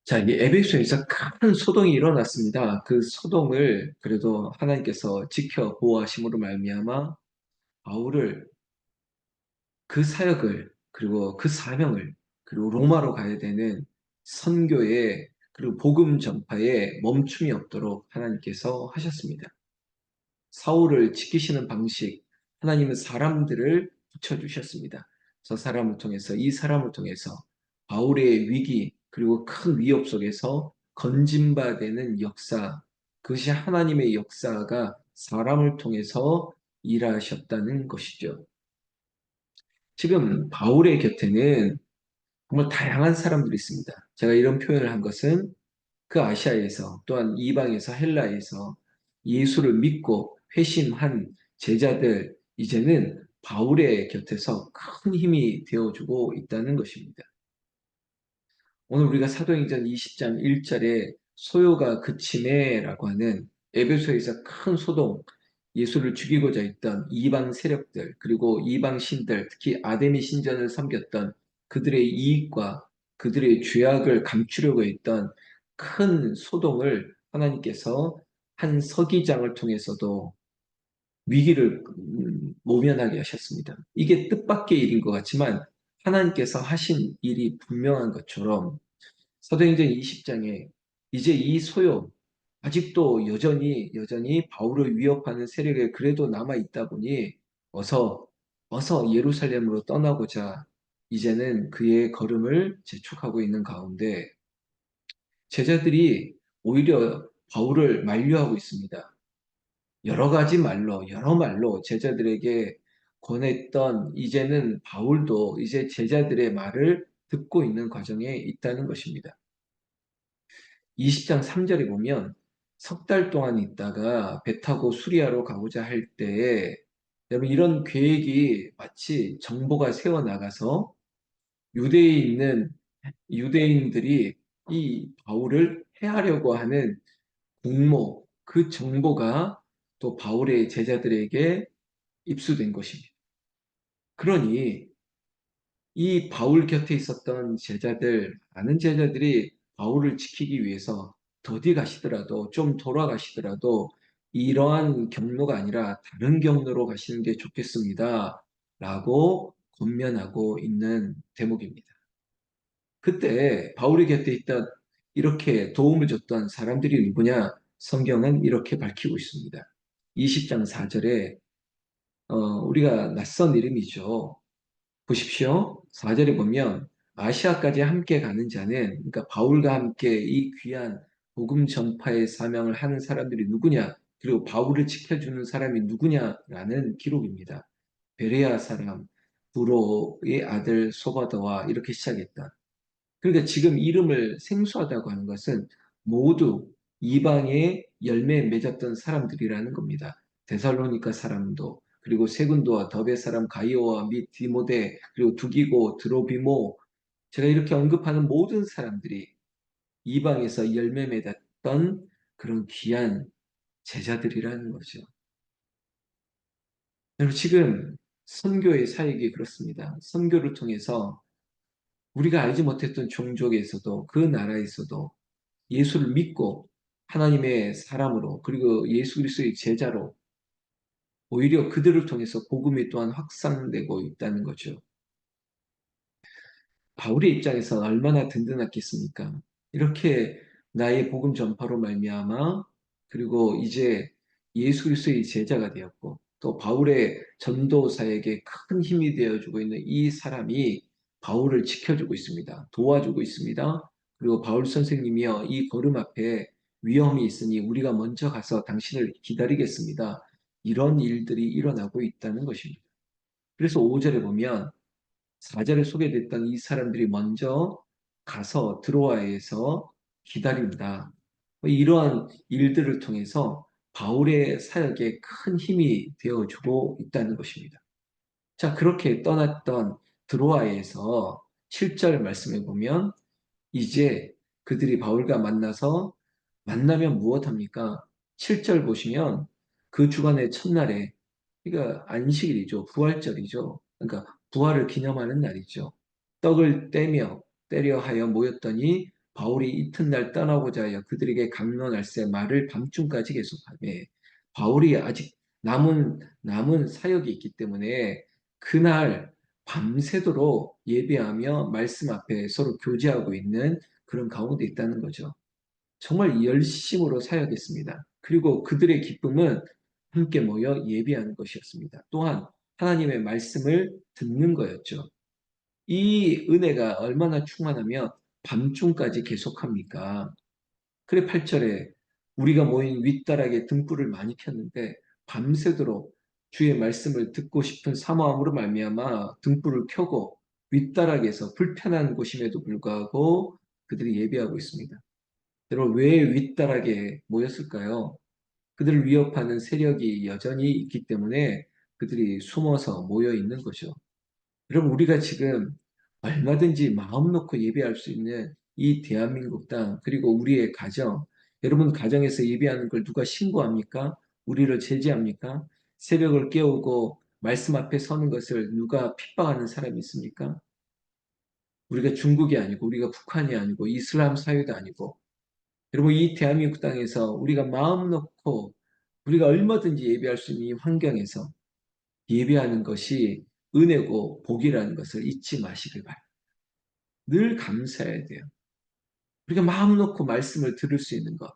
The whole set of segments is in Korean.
자, 이게 에베소에서 큰 소동이 일어났습니다. 그 소동을 그래도 하나님께서 지켜 보호하심으로 말미암아 바울을 그 사역을 그리고 그 사명을 그리고 로마로 가야 되는 선교에 그리고 복음 전파에 멈춤이 없도록 하나님께서 하셨습니다. 사울을 지키시는 방식, 하나님은 사람들을 붙여주셨습니다. 저 사람을 통해서, 이 사람을 통해서 바울의 위기, 그리고 큰 위협 속에서 건진받는 역사, 그것이 하나님의 역사가 사람을 통해서 일하셨다는 것이죠. 지금 바울의 곁에는 정말 다양한 사람들이 있습니다. 제가 이런 표현을 한 것은 그 아시아에서 또한 이방에서 헬라에서 예수를 믿고 회심한 제자들 이제는 바울의 곁에서 큰 힘이 되어주고 있다는 것입니다. 오늘 우리가 사도행전 20장 1절에 소요가 그치네라고 하는 에베소에서 큰 소동, 예수를 죽이고자 했던 이방 세력들, 그리고 이방 신들, 특히 아데미 신전을 섬겼던 그들의 이익과 그들의 죄악을 감추려고 했던 큰 소동을 하나님께서 한 서기장을 통해서도 위기를 모면하게 하셨습니다. 이게 뜻밖의 일인 것 같지만 하나님께서 하신 일이 분명한 것처럼 사도행전 20장에 이제 이 소요, 아직도 여전히 바울을 위협하는 세력이 그래도 남아 있다 보니 어서 예루살렘으로 떠나고자 이제는 그의 걸음을 재촉하고 있는 가운데 제자들이 오히려 바울을 만류하고 있습니다. 여러 말로 제자들에게 권했던 이제는 바울도 이제 제자들의 말을 듣고 있는 과정에 있다는 것입니다. 20장 3절에 보면 석 달 동안 있다가 배 타고 수리아로 가고자 할 때에 여러분 이런 계획이 마치 정보가 새어 나가서 유대에 있는 유대인들이 이 바울을 해하려고 하는 공모 그 정보가 또 바울의 제자들에게 입수된 것입니다. 그러니 이 바울 곁에 있었던 제자들, 많은 제자들이 바울을 지키기 위해서 더디 가시더라도, 좀 돌아가시더라도, 이러한 경로가 아니라 다른 경로로 가시는 게 좋겠습니다. 라고 권면하고 있는 대목입니다. 그때 바울이 곁에 있던 이렇게 도움을 줬던 사람들이 누구냐? 성경은 이렇게 밝히고 있습니다. 20장 4절에 우리가 낯선 이름이죠. 보십시오. 4절에 보면 아시아까지 함께 가는 자는 그러니까 바울과 함께 이 귀한 복음 전파의 사명을 하는 사람들이 누구냐? 그리고 바울을 지켜주는 사람이 누구냐라는 기록입니다. 베레아 사람 부로의 아들 소바더와 이렇게 시작했다. 그러니까 지금 이름을 생소하다고 하는 것은 모두 이방의 열매에 맺었던 사람들이라는 겁니다. 데살로니가 사람도 그리고 세군도와 더베 사람 가이오와 및 디모데 그리고 두기고 드로비모 제가 이렇게 언급하는 모든 사람들이 이방에서 열매 맺었던 그런 귀한 제자들이라는 거죠. 여러분 지금 선교의 사역이 그렇습니다. 선교를 통해서 우리가 알지 못했던 종족에서도 그 나라에서도 예수를 믿고 하나님의 사람으로 그리고 예수 그리스도의 제자로 오히려 그들을 통해서 복음이 또한 확산되고 있다는 거죠. 바울의 입장에서 얼마나 든든했겠습니까? 이렇게 나의 복음 전파로 말미암아 그리고 이제 예수 그리스도의 제자가 되었고 또 바울의 전도 사역에 큰 힘이 되어주고 있는 이 사람이 바울을 지켜주고 있습니다. 도와주고 있습니다. 그리고 바울 선생님이여 이 걸음 앞에 위험이 있으니 우리가 먼저 가서 당신을 기다리겠습니다. 이런 일들이 일어나고 있다는 것입니다. 그래서 5절에 보면 4절에 소개됐던 이 사람들이 먼저 가서 드로아에서 기다린다. 이러한 일들을 통해서 바울의 사역에 큰 힘이 되어주고 있다는 것입니다. 자, 그렇게 떠났던 드로아에서 7절 말씀해 보면 이제 그들이 바울과 만나면 무엇합니까? 7절 보시면 그 주간의 첫날에 그러니까 안식일이죠. 부활절이죠. 그러니까 부활을 기념하는 날이죠. 떡을 떼며 때려 하여 모였더니 바울이 이튿날 떠나고자 하여 그들에게 강론할세 말을 밤중까지 계속하매 바울이 아직 남은 사역이 있기 때문에 그날 밤새도록 예배하며 말씀 앞에 서로 교제하고 있는 그런 가운데 있다는 거죠. 정말 열심으로 사역했습니다. 그리고 그들의 기쁨은 함께 모여 예배하는 것이었습니다. 또한 하나님의 말씀을 듣는 거였죠. 이 은혜가 얼마나 충만하면 밤중까지 계속합니까? 그래 8절에 우리가 모인 윗다락에 등불을 많이 켰는데 밤새도록 주의 말씀을 듣고 싶은 사모함으로 말미암아 등불을 켜고 윗다락에서 불편한 곳임에도 불구하고 그들이 예배하고 있습니다. 여러분 왜 윗다락에 모였을까요? 그들을 위협하는 세력이 여전히 있기 때문에 그들이 숨어서 모여 있는 거죠. 여러분, 우리가 지금 얼마든지 마음 놓고 예배할 수 있는 이 대한민국 땅, 그리고 우리의 가정, 여러분 가정에서 예배하는 걸 누가 신고합니까? 우리를 제지합니까? 새벽을 깨우고 말씀 앞에 서는 것을 누가 핍박하는 사람이 있습니까? 우리가 중국이 아니고, 우리가 북한이 아니고, 이슬람 사회도 아니고, 여러분 이 대한민국 땅에서 우리가 마음 놓고 우리가 얼마든지 예배할 수 있는 이 환경에서 예배하는 것이 은혜고 복이라는 것을 잊지 마시길 바랍니다. 늘 감사해야 돼요. 우리가 마음 놓고 말씀을 들을 수 있는 것,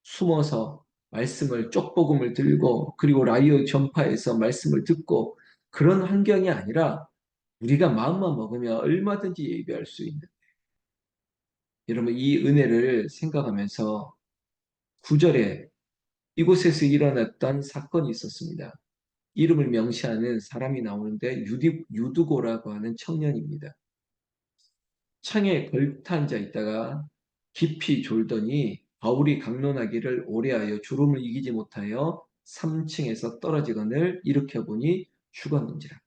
숨어서 말씀을 쪽복음을 들고 그리고 라디오 전파에서 말씀을 듣고 그런 환경이 아니라 우리가 마음만 먹으면 얼마든지 예배할 수 있는 여러분 이 은혜를 생각하면서 9절에 이곳에서 일어났던 사건이 있었습니다. 이름을 명시하는 사람이 나오는데 유두고라고 하는 청년입니다. 창에 걸터 앉아 있다가 깊이 졸더니 바울이 강론하기를 오래하여 졸음을 이기지 못하여 3층에서 떨어지거늘 일으켜보니 죽었는지라.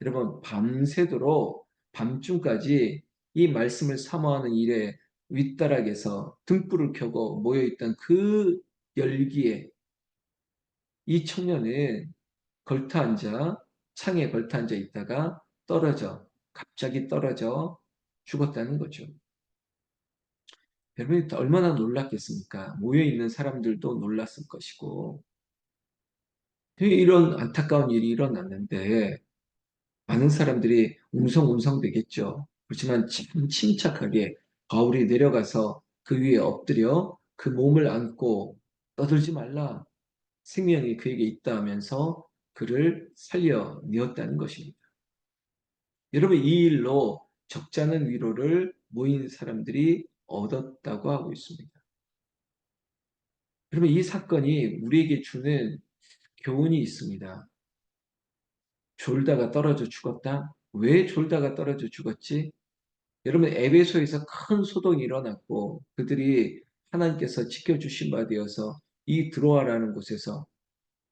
여러분 밤새도록 밤중까지 이 말씀을 사모하는 일에 윗다락에서 등불을 켜고 모여있던 그 열기에 이 청년은 걸터 앉아 창에 걸터 앉아 있다가 갑자기 떨어져 죽었다는 거죠. 여러분이 얼마나 놀랐겠습니까? 모여있는 사람들도 놀랐을 것이고 이런 안타까운 일이 일어났는데 많은 사람들이 웅성웅성 되겠죠. 그렇지만 참 침착하게 바울이 내려가서 그 위에 엎드려 그 몸을 안고 떠들지 말라. 생명이 그에게 있다 하면서 그를 살려내었다는 것입니다. 여러분 이 일로 적잖은 위로를 모인 사람들이 얻었다고 하고 있습니다. 여러분 이 사건이 우리에게 주는 교훈이 있습니다. 졸다가 떨어져 죽었다? 왜 졸다가 떨어져 죽었지? 여러분 에베소에서 큰 소동이 일어났고 그들이 하나님께서 지켜주신 바 되어서 이 드로아라는 곳에서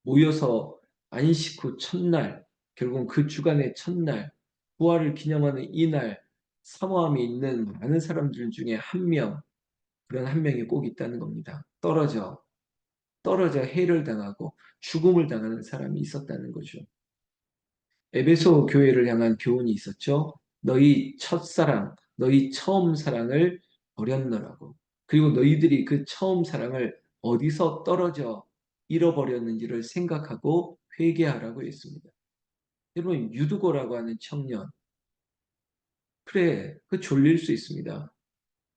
모여서 안식 후 첫날 결국 그 주간의 첫날 부활을 기념하는 이날 사모함이 있는 많은 사람들 중에 한 명, 그런 한 명이 꼭 있다는 겁니다. 떨어져 해를 당하고 죽음을 당하는 사람이 있었다는 거죠. 에베소 교회를 향한 교훈이 있었죠. 너희 첫사랑, 너희 처음 사랑을 버렸노라고. 그리고 너희들이 그 처음 사랑을 어디서 떨어져 잃어버렸는지를 생각하고 회개하라고 했습니다. 여러분 유두고라고 하는 청년, 그래, 그 졸릴 수 있습니다.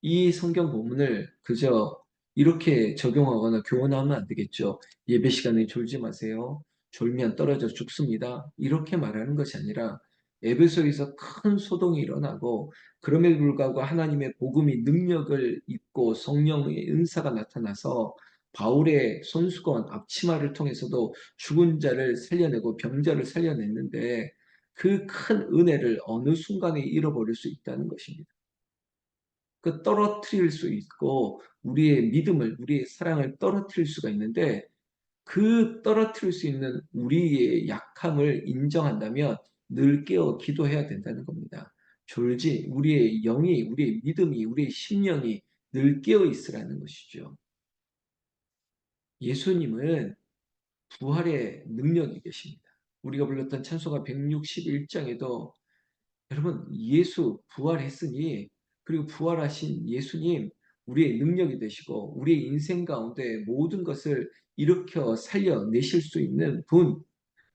이 성경 본문을 그저 이렇게 적용하거나 교훈하면 안 되겠죠. 예배 시간에 졸지 마세요. 졸면 떨어져 죽습니다. 이렇게 말하는 것이 아니라 에베소에서 큰 소동이 일어나고 그럼에도 불구하고 하나님의 복음이 능력을 입고 성령의 은사가 나타나서 바울의 손수건 앞치마를 통해서도 죽은 자를 살려내고 병자를 살려냈는데 그 큰 은혜를 어느 순간에 잃어버릴 수 있다는 것입니다. 그 떨어뜨릴 수 있고 우리의 믿음을 우리의 사랑을 떨어뜨릴 수가 있는데 그 떨어뜨릴 수 있는 우리의 약함을 인정한다면 늘 깨어 기도해야 된다는 겁니다. 졸지 우리의 영이 우리의 믿음이 우리의 심령이 늘 깨어 있으라는 것이죠. 예수님은 부활의 능력이 계십니다. 우리가 불렀던 찬송가 161장에도 여러분 예수 부활했으니 그리고 부활하신 예수님, 우리의 능력이 되시고 우리의 인생 가운데 모든 것을 일으켜 살려내실 수 있는 분,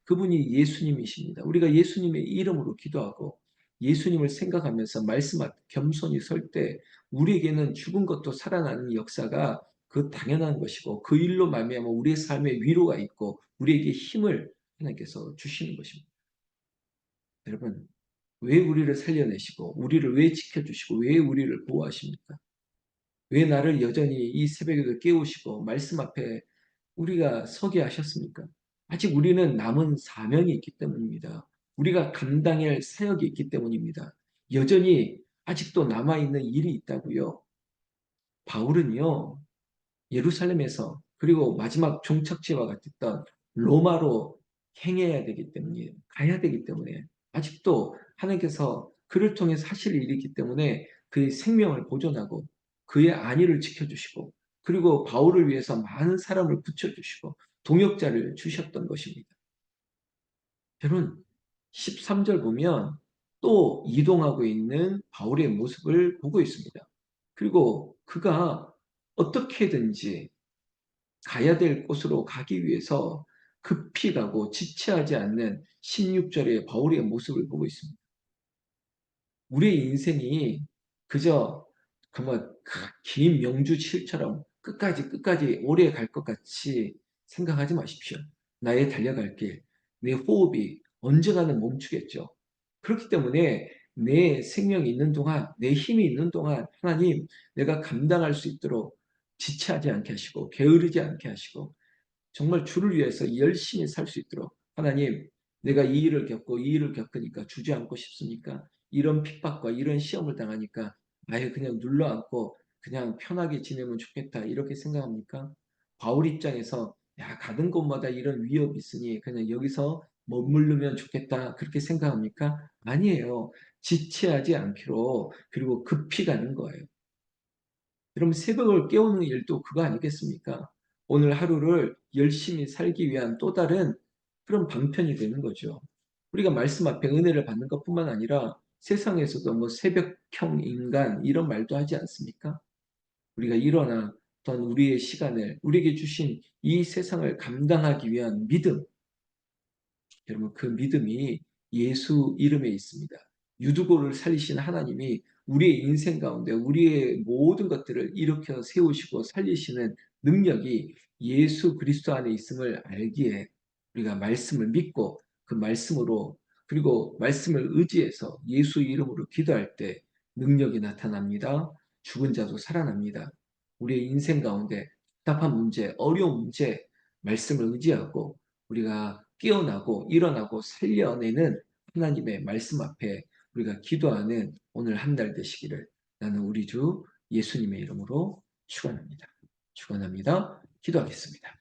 그분이 예수님이십니다. 우리가 예수님의 이름으로 기도하고 예수님을 생각하면서 말씀 앞에 겸손히 설 때 우리에게는 죽은 것도 살아나는 역사가 그 당연한 것이고 그 일로 말미암아 우리의 삶에 위로가 있고 우리에게 힘을 하나님께서 주시는 것입니다. 여러분, 왜 우리를 살려내시고 우리를 왜 지켜주시고 왜 우리를 보호하십니까? 왜 나를 여전히 이 새벽에도 깨우시고 말씀 앞에 우리가 서게 하셨습니까? 아직 우리는 남은 사명이 있기 때문입니다. 우리가 감당해야 할 사역이 있기 때문입니다. 여전히 아직도 남아있는 일이 있다고요. 바울은요, 예루살렘에서 그리고 마지막 종착지와 같았던 로마로 행해야 되기 때문에 가야 되기 때문에 아직도 하나님께서 그를 통해서 하실 일이 있기 때문에 그의 생명을 보존하고 그의 안위를 지켜주시고 그리고 바울을 위해서 많은 사람을 붙여주시고 동역자를 주셨던 것입니다. 여러분 13절 보면 또 이동하고 있는 바울의 모습을 보고 있습니다. 그리고 그가 어떻게든지 가야 될 곳으로 가기 위해서 급히 가고 지체하지 않는 16절의 바울의 모습을 보고 있습니다. 우리의 인생이 그저 긴 명주실처럼 끝까지 오래 갈 것 같이 생각하지 마십시오. 나의 달려갈 길, 내 호흡이 언젠가는 멈추겠죠. 그렇기 때문에 내 생명이 있는 동안, 내 힘이 있는 동안 하나님 내가 감당할 수 있도록 지체하지 않게 하시고 게으르지 않게 하시고 정말 주를 위해서 열심히 살 수 있도록 하나님 내가 이 일을 겪고 이 일을 겪으니까 주저앉고 싶습니까? 이런 핍박과 이런 시험을 당하니까 아예 그냥 눌러앉고 그냥 편하게 지내면 좋겠다 이렇게 생각합니까? 바울 입장에서 야 가는 곳마다 이런 위협이 있으니 그냥 여기서 머무르면 좋겠다 그렇게 생각합니까? 아니에요. 지체하지 않기로 그리고 급히 가는 거예요. 여러분 새벽을 깨우는 일도 그거 아니겠습니까? 오늘 하루를 열심히 살기 위한 또 다른 그런 방편이 되는 거죠. 우리가 말씀 앞에 은혜를 받는 것뿐만 아니라 세상에서도 뭐 새벽형 인간 이런 말도 하지 않습니까? 우리가 일어나 어떤 우리의 시간을 우리에게 주신 이 세상을 감당하기 위한 믿음, 여러분 그 믿음이 예수 이름에 있습니다. 유두고를 살리신 하나님이 우리의 인생 가운데 우리의 모든 것들을 일으켜 세우시고 살리시는 능력이 예수 그리스도 안에 있음을 알기에 우리가 말씀을 믿고 그 말씀으로 그리고 말씀을 의지해서 예수 이름으로 기도할 때 능력이 나타납니다. 죽은 자도 살아납니다. 우리의 인생 가운데 답답한 문제, 어려운 문제 말씀을 의지하고 우리가 깨어나고 일어나고 살려내는 하나님의 말씀 앞에 우리가 기도하는 오늘 한 달 되시기를 나는 우리 주 예수님의 이름으로 축원합니다. 축원합니다. 기도하겠습니다.